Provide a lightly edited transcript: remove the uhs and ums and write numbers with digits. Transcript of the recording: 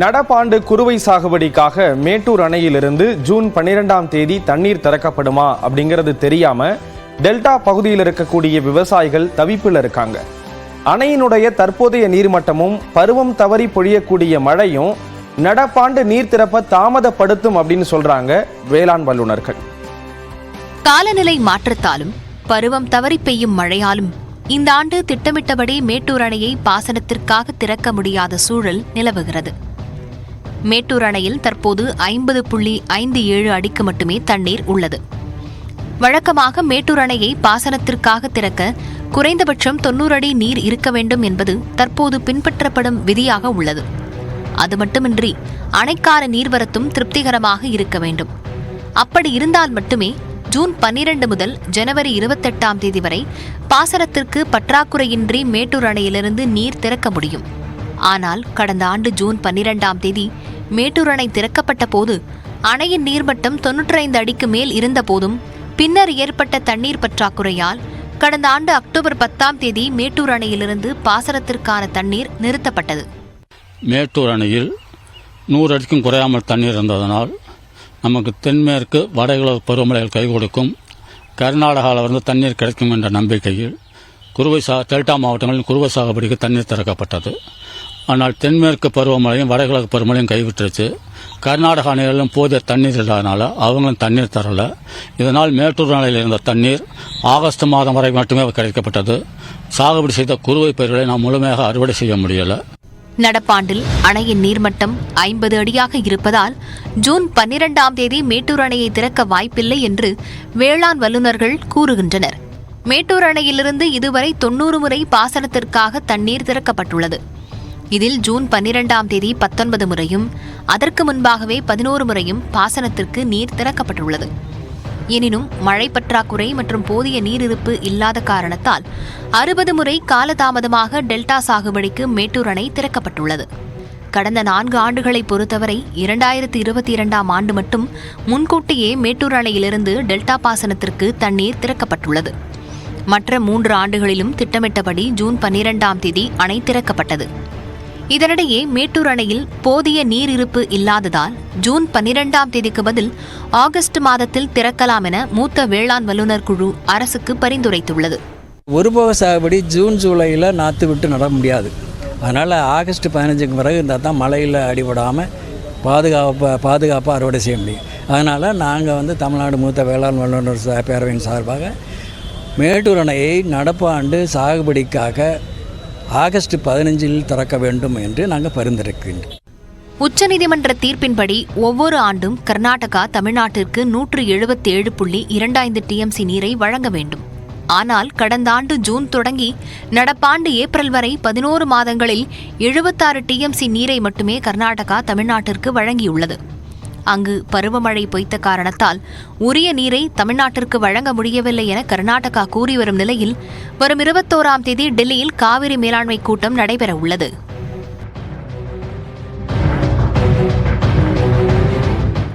நடப்பாண்டு குறுவை சாகுபடிக்காக மேட்டூர் அணையிலிருந்து ஜூன் 12ஆம் தேதி தண்ணீர் திறக்கப்படுமா அப்படிங்கிறது தெரியாம டெல்டா பகுதியில் இருக்கக்கூடிய விவசாயிகள் தவிப்பில் இருக்காங்க. அணையினுடைய தற்போதைய நீர்மட்டமும் பருவம் தவறி பொழியக்கூடிய மழையும் நடப்பாண்டு நீர் திறப்ப தாமதப்படுத்தும் அப்படின்னு சொல்றாங்க வேளாண் வல்லுநர்கள். காலநிலை மாற்றத்தாலும் பருவம் தவறி பெய்யும் மழையாலும் இந்த ஆண்டு திட்டமிட்டபடி மேட்டூர் அணையை பாசனத்திற்காக திறக்க முடியாத சூழல் நிலவுகிறது. மேட்டூர் அணையில் தற்போது 50.57 அடிக்கு மட்டுமே தண்ணீர் உள்ளது. வழக்கமாக மேட்டூர் அணையை பாசனத்திற்காக திறக்க குறைந்தபட்சம் 90 அடி நீர் இருக்க வேண்டும் என்பது தற்போது பின்பற்றப்படும் விதியாக உள்ளது. அது மட்டுமின்றி அணைக்கான நீர்வரத்தும் திருப்திகரமாக இருக்க வேண்டும். அப்படி இருந்தால் மட்டுமே ஜூன் 12 முதல் ஜனவரி 28ஆம் தேதி வரை பாசனத்திற்கு பற்றாக்குறையின்றி மேட்டூர் அணையிலிருந்து நீர் திறக்க முடியும். ஆனால் கடந்த ஆண்டு ஜூன் 12ஆம் தேதி மேட்டூர் அணை திறக்கப்பட்ட போது அணையின் நீர்மட்டம் 95 அடிக்கு மேல் இருந்த போதும் பின்னர் ஏற்பட்ட தண்ணீர் பற்றாக்குறையால் கடந்த ஆண்டு அக்டோபர் 10ஆம் தேதி மேட்டூர் அணையிலிருந்து பாசனத்திற்கான தண்ணீர் நிறுத்தப்பட்டது. மேட்டூர் அணையில் 100 அடிக்கும் குறையாமல் தண்ணீர் இருந்ததனால் நமக்கு தென்மேற்கு வடகிழக்கு பருவமழைகள் கை கொடுக்கும், கர்நாடகாவிலிருந்து தண்ணீர் கிடைக்கும் என்ற நம்பிக்கையில் டெல்டா மாவட்டங்களில் குறுவை சாகுபடிக்கு தண்ணீர் திறக்கப்பட்டது. ஆனால் தென்மேற்கு பருவமழையும் வடகிழக்கு பருவமழையும் கைவிட்டுருச்சு. கர்நாடக அணைகளிலும் போதிய தண்ணீர் இல்லாதனால அவங்களும் தண்ணீர் தரல. இதனால் மேட்டூர் அணையில் இருந்த தண்ணீர் ஆகஸ்ட் மாதம் வரை மட்டுமே கிடைக்கப்பட்டது. சாகுபடி செய்த குறுவை பயிர்களை நாம் முழுமையாக அறுவடை செய்ய முடியல. நடப்பாண்டில் அணையின் நீர்மட்டம் 50 அடியாக இருப்பதால் ஜூன் 12ஆம் தேதி மேட்டூர் அணையை திறக்க வாய்ப்பில்லை என்று வேளாண் வல்லுநர்கள் கூறுகின்றனர். மேட்டூர் அணையிலிருந்து இதுவரை 90 முறை பாசனத்திற்காக தண்ணீர் திறக்கப்பட்டுள்ளது. இதில் ஜூன் 12ஆம் தேதி 19 முறையும் அதற்கு முன்பாகவே 11 முறையும் பாசனத்திற்கு நீர் திறக்கப்பட்டுள்ளது. எனினும் மழை பற்றாக்குறை மற்றும் போதிய நீர் இருப்பு இல்லாத காரணத்தால் 60 முறை காலதாமதமாக டெல்டா சாகுபடிக்கு மேட்டூர் அணை திறக்கப்பட்டுள்ளது. கடந்த 4 ஆண்டுகளை பொறுத்தவரை 2022ஆம் ஆண்டு மட்டும் முன்கூட்டியே மேட்டூர் அணையிலிருந்து டெல்டா பாசனத்திற்கு தண்ணீர் திறக்கப்பட்டுள்ளது. மற்ற 3 ஆண்டுகளிலும் திட்டமிட்டபடி ஜூன் 12ஆம் தேதி அணை திறக்கப்பட்டது. இதனிடையே மேட்டூர் அணையில் போதிய நீர் இருப்பு இல்லாததால் ஜூன் 12ஆம் தேதிக்கு பதில் ஆகஸ்ட் மாதத்தில் திறக்கலாம் என மூத்த வேளாண் வல்லுநர் குழு அரசுக்கு பரிந்துரைத்துள்ளது. ஒருபோக சாகுபடி ஜூன் ஜூலையில் நாற்று விட்டு நட முடியாது. அதனால் ஆகஸ்ட் 15க்கு பிறகு இருந்தால் தான் மழையில் அடிபடாமல் பாதுகாப்பாக அறுவடை செய்ய முடியும். அதனால் நாங்கள் தமிழ்நாடு மூத்த வேளாண் வல்லுநர் பேரவையின் சார்பாக மேட்டூர் அணையை நடப்பாண்டு சாகுபடிக்காக ஆகஸ்ட் 15இல் திறக்க வேண்டும் என்று நாங்கள் பரிந்துரைக்கின்றோம். உச்சநீதிமன்ற தீர்ப்பின்படி ஒவ்வொரு ஆண்டும் கர்நாடகா தமிழ்நாட்டிற்கு 177.25 TMC நீரை வழங்க வேண்டும். ஆனால் கடந்த ஆண்டு ஜூன் தொடங்கி நடப்பாண்டு ஏப்ரல் வரை 11 மாதங்களில் 76 TMC நீரை மட்டுமே கர்நாடகா தமிழ்நாட்டிற்கு வழங்கியுள்ளது. அங்கு பருவமழை பொய்த்த காரணத்தால் உரிய நீரை தமிழ்நாட்டிற்கு வழங்க முடியவில்லை என கர்நாடகா கூறி வரும் நிலையில் வரும் 21ஆம் தேதி டெல்லியில் காவிரி மேலாண்மை கூட்டம் நடைபெற உள்ளது.